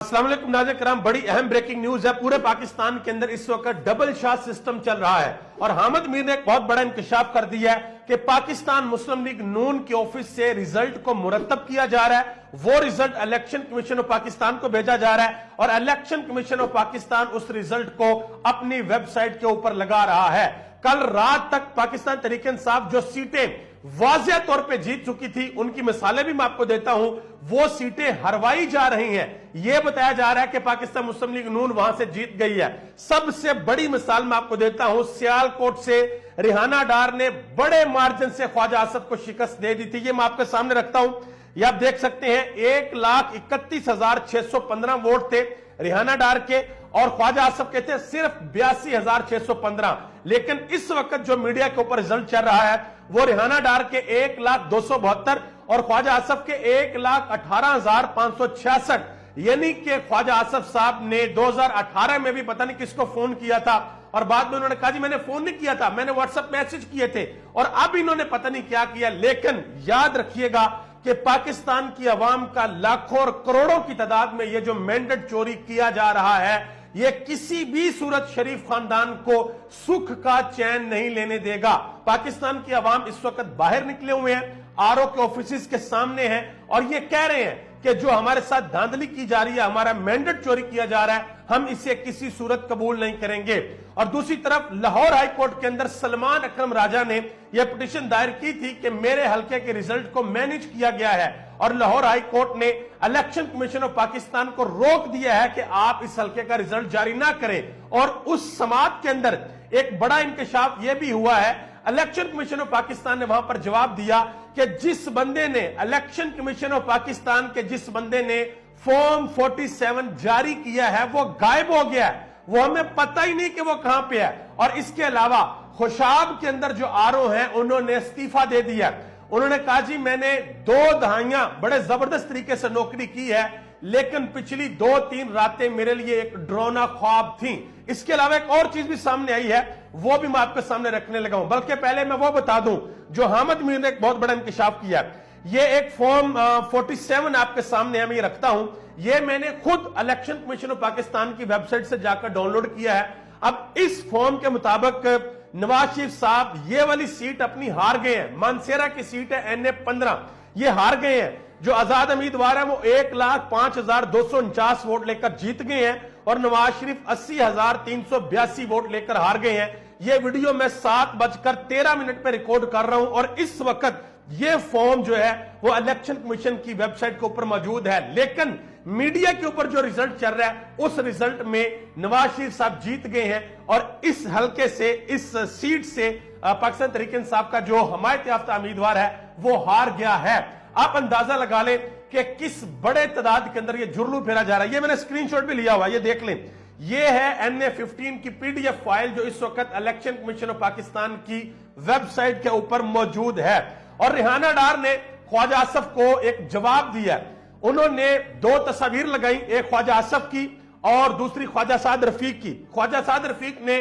अस्सलाम वालेकुम नाज़रीन किराम, बड़ी अहम ब्रेकिंग न्यूज है। पूरे पाकिस्तान के अंदर इस वक्त डबल शाह सिस्टम चल रहा है और हामिद मीर ने एक बहुत बड़ा इंकशाफ कर दिया है कि पाकिस्तान मुस्लिम लीग नून के ऑफिस से रिजल्ट को मुरतब किया जा रहा है। वो result election commission of Pakistan को भेजा जा रहा है और इलेक्शन कमीशन ऑफ पाकिस्तान उस रिजल्ट को अपनी वेबसाइट के ऊपर लगा रहा है। कल रात तक पाकिस्तान तहरीक इंसाफ जो सीटें वाज़ेह तौर पे जीत चुकी थी, उनकी मिसालें भी मैं आपको देता हूं, वो सीटें हरवाई जा रही हैं। यह बताया जा रहा है कि पाकिस्तान मुस्लिम लीग नून वहां से जीत गई है। सबसे बड़ी मिसाल मैं आपको देता हूं, सियालकोट से रिहाना डार ने बड़े मार्जिन से ख्वाजा आसफ को शिकस्त दे दी थी। ये मैं आपके सामने रखता हूं, ये आप देख सकते हैं। 1,31,615 वोट थे रिहाना डार के और ख्वाजा आसफ के थे सिर्फ 82,615। लेकिन इस वक्त जो मीडिया के ऊपर रिजल्ट चल रहा है वो रिहाना डार के 1,02,72 और ख्वाजा आसफ के 1,18,566। यानी कि ख्वाजा आसफ साहब ने 2018 में भी पता नहीं किसको फोन किया था और बाद में उन्होंने कहा जी मैंने फोन नहीं किया था, मैंने व्हाट्सएप मैसेज किए थे, और अब इन्होंने पता नहीं क्या किया। लेकिन याद रखिएगा कि पाकिस्तान की आवाम का लाखों और करोड़ों की तादाद में ये जो मैंडेट चोरी किया जा रहा है, ये किसी भी सूरत शरीफ खानदान को सुख का चैन नहीं लेने देगा। पाकिस्तान की आवाम इस वक्त बाहर निकले हुए हैं, आरओ के ऑफिस के सामने हैं और ये कह रहे हैं कि जो हमारे साथ धांधली की जा रही है, हमारा मैंडेट चोरी किया जा रहा है, हम इसे किसी सूरत कबूल नहीं करेंगे। और दूसरी तरफ लाहौर हाई कोर्ट के अंदर सलमान अकरम राजा ने यह पिटीशन दायर की थी कि मेरे हल्के के रिजल्ट को मैनेज किया गया है और लाहौर हाई कोर्ट ने इलेक्शन कमीशन ऑफ पाकिस्तान को रोक दिया है कि आप इस हल्के का रिजल्ट जारी ना करें। और उस समाअत के अंदर एक बड़ा इंकशाफ यह भी हुआ है, इलेक्शन कमीशन ऑफ पाकिस्तान ने वहां पर जवाब दिया कि जिस बंदे ने इलेक्शन कमीशन ऑफ पाकिस्तान के जिस बंदे ने फॉर्म 47 जारी किया है वो गायब हो गया है, वो हमें पता ही नहीं कि वो कहां पे है। और इसके अलावा खुशाब के अंदर जो आरओ हैं उन्होंने इस्तीफा दे दिया। उन्होंने कहा जी मैंने 2 दहाइयां बड़े जबरदस्त तरीके से नौकरी की है, लेकिन पिछली 2-3 रातें मेरे लिए एक डरावना ख्वाब थी। इसके अलावा एक और चीज भी सामने आई है, वो भी मैं आपके सामने रखने लगा हूं। बल्कि पहले मैं वो बता दूं जो हामिद मीर ने एक बहुत बड़ा इंकशाफ किया। ये एक फॉर्म 47 आपके सामने है, मैं ये रखता हूं। ये मैंने खुद इलेक्शन कमीशन ऑफ पाकिस्तान की वेबसाइट से जाकर डाउनलोड किया है। अब इस फॉर्म के मुताबिक नवाज शरीफ साहब ये वाली सीट अपनी हार गए हैं। मानसेरा की सीट है NA-15, ये हार गए हैं। जो आजाद उम्मीदवार है वो 1,05,249 वोट लेकर जीत गए हैं और नवाज शरीफ 80,382 वोट लेकर हार गए हैं। ये वीडियो मैं 7:13 पे रिकॉर्ड कर रहा हूं और इस वक्त ये फॉर्म जो है वो इलेक्शन कमीशन की वेबसाइट के ऊपर मौजूद है। लेकिन मीडिया के ऊपर जो रिजल्ट चल रहा है उस रिजल्ट में नवाज शरीफ साहब जीत गए हैं और इस हल्के से, इस सीट से पाकिस्तान तहरीक इंसाफ का जो हमायत याफ्ता उम्मीदवार है वो हार गया है। आप अंदाजा लगा लें कि किस बड़े तादाद के अंदर ये जुर्लू फेरा जा रहा है। ये मैंने स्क्रीनशॉट भी लिया हुआ, ये देख लें। ये है NA-15 की PDF फाइल जो इस वक्त इलेक्शन कमीशन ऑफ पाकिस्तान की वेबसाइट के ऊपर मौजूद है। और रिहाना डार ने ख्वाजा आसफ को एक जवाब दिया। उन्होंने 2 तस्वीर लगाई, एक ख्वाजा आसफ की और दूसरी ख्वाजा साद रफीक की। ख्वाजा साद रफीक ने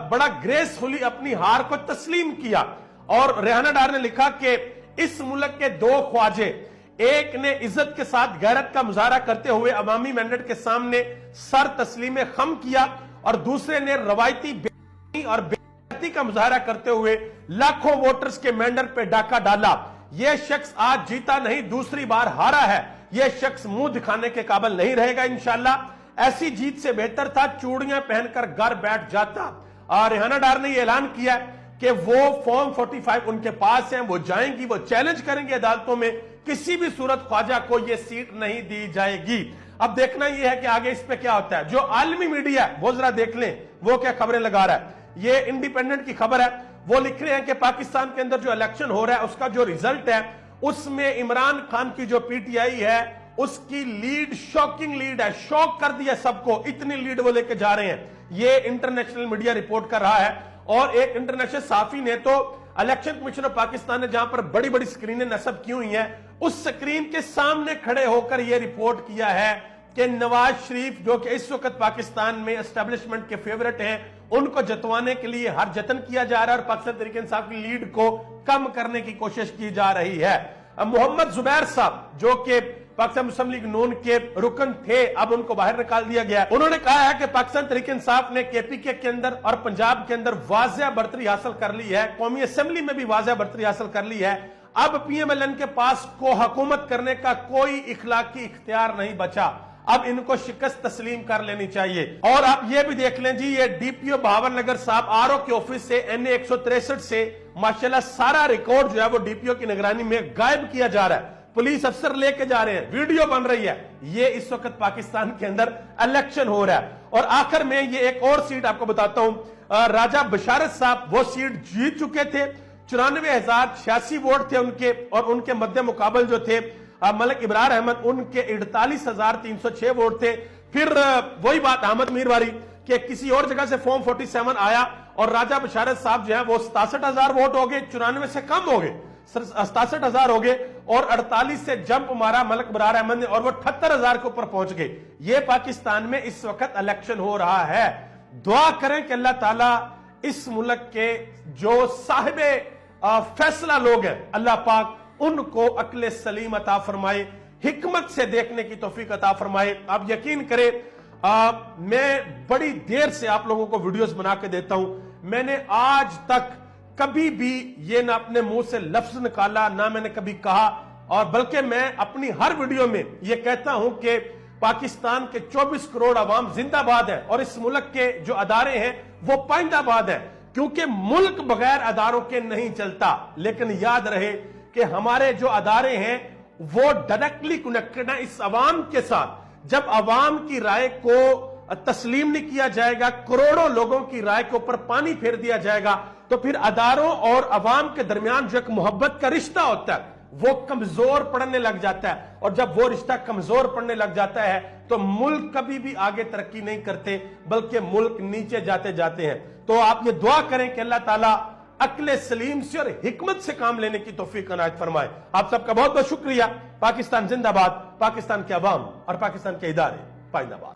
बड़ा ग्रेसफुली अपनी हार को तस्लीम किया और रिहाना डार ने लिखा कि इस मुल्क के 2 ख्वाजे, एक ने इज्जत के साथ गैरत का मुजाहरा करते हुए अवामी मैंडेट के सामने सर तस्लीम खम किया और दूसरे ने रवायती बेईमानी और बेइज्जती का मुजाहरा करते हुए लाखों वोटर्स के मैंडेट पे डाका डाला। यह शख्स आज जीता नहीं, दूसरी बार हारा है। यह शख्स मुंह दिखाने के काबिल नहीं रहेगा इंशाल्लाह। ऐसी जीत से बेहतर था चूड़ियां पहनकर घर बैठ जाता। और रिहाना डार ने यह ऐलान किया कि वो फॉर्म 45 उनके पास है, वो जाएंगी, वो चैलेंज करेंगे अदालतों में, किसी भी सूरत ख्वाजा को यह सीट नहीं दी जाएगी। अब देखना यह है कि आगे इस पे क्या होता है। जो आलमी मीडिया वो जरा देख लें वो क्या खबरें लगा रहा है। ये इंडिपेंडेंट की खबर है, वो लिख रहे हैं कि पाकिस्तान के अंदर जो इलेक्शन हो रहा है उसका जो रिजल्ट है उसमें इमरान खान की जो PTI है उसकी लीड शॉकिंग लीड है, शॉक कर दिया सबको, इतनी लीड वो लेके जा रहे हैं। ये इंटरनेशनल मीडिया रिपोर्ट कर रहा है और एक इंटरनेशनल साफी ने तो इलेक्शन कमीशन ऑफ पाकिस्तान ने जहां पर बड़ी बड़ी स्क्रीनें नस्ब की हुई हैं उस स्क्रीन के सामने खड़े होकर यह रिपोर्ट किया है कि नवाज शरीफ जो कि इस वक्त पाकिस्तान में एस्टेब्लिशमेंट के फेवरेट हैं, उनको जतवाने के लिए हर जतन किया जा रहा है और पाकिस्तान तहरीक इंसाफ की लीड को कम करने की कोशिश की जा रही है। मोहम्मद जुबैर साहब जो कि पाकिस्तान मुस्लिम लीग नून के रुकन थे, अब उनको बाहर निकाल दिया गया। उन्होंने कहा है कि पाकिस्तान तहरीक इंसाफ ने केपीके के अंदर और पंजाब के अंदर वाज़ेह बढ़तरी हासिल कर ली है, कौमी असेंबली में भी वाज़ेह बढ़तरी हासिल कर ली है। अब पीएमएलएन के पास को हुकूमत करने का कोई इखलाकी इख्तियार नहीं बचा, अब इनको शिकस्त तस्लीम कर लेनी चाहिए। और आप ये भी देख लें जी, ये डीपीओ बहावल नगर साहब आरओ के ऑफिस से NA 163 से माशाल्लाह सारा रिकॉर्ड जो है वो डीपीओ की निगरानी में गायब किया जा रहा है, पुलिस अफसर लेके जा रहे हैं, वीडियो बन रही है। ये इस वक्त पाकिस्तान के अंदर इलेक्शन हो रहा है। और आखिर में ये एक और सीट आपको बताता हूं, राजा बशारत साहब वो सीट जीत चुके थे, 94,086 वोट थे उनके, और उनके मध्य मुकाबल जो थे मलिक इब्रार अहमद, उनके 48,306 वोट थे। फिर वही बात अहमद मीरवारी कि किसी और जगह से फॉर्म 47 आया और राजा बशारत साहब जो है वो 67,000 वोट हो गए, 94 से कम हो गए, 67,000 हो गए, और 48 से जंप मारा मलिक इब्रार अहमद ने और वो 78,000 के ऊपर पहुंच गए। ये पाकिस्तान में इस वक्त इलेक्शन हो रहा है। दुआ करें कि अल्लाह ताला इस मुल्क के जो साहिबे फैसला लोग हैं, अल्लाह पाक उनको अक्ल सलीम अता फरमाए, हिकमत से देखने की तौफीक अता फरमाए। आप यकीन करें, मैं बड़ी देर से आप लोगों को वीडियोस बना के देता हूं, मैंने आज तक कभी भी ये ना अपने मुंह से लफ्ज निकाला, ना मैंने कभी कहा, और बल्कि मैं अपनी हर वीडियो में ये कहता हूं कि पाकिस्तान के 24 करोड़ अवाम जिंदाबाद है और इस मुल्क के जो अदारे हैं वो पाइंदाबाद है, क्योंकि मुल्क बगैर अदारों के नहीं चलता। लेकिन याद रहे कि हमारे जो अदारे हैं वो डायरेक्टली कनेक्टेड है इस अवाम के साथ। जब अवाम की राय को तस्लीम नहीं किया जाएगा, करोड़ों लोगों की राय के ऊपर पानी फेर दिया जाएगा, तो फिर अदारों और अवाम के दरमियान जो एक मोहब्बत का रिश्ता होता है वो कमजोर पड़ने लग जाता है। और जब वो रिश्ता कमजोर पड़ने लग जाता है तो मुल्क कभी भी आगे तरक्की नहीं करते, बल्कि मुल्क नीचे जाते जाते हैं। तो आप ये दुआ करें कि अल्लाह ताला अक्ल सलीम से और हिकमत से काम लेने की तौफीक अनायत फरमाए। आप सबका बहुत बहुत शुक्रिया। पाकिस्तान जिंदाबाद, पाकिस्तान के अवाम और पाकिस्तान के इदारे पाइंदाबाद।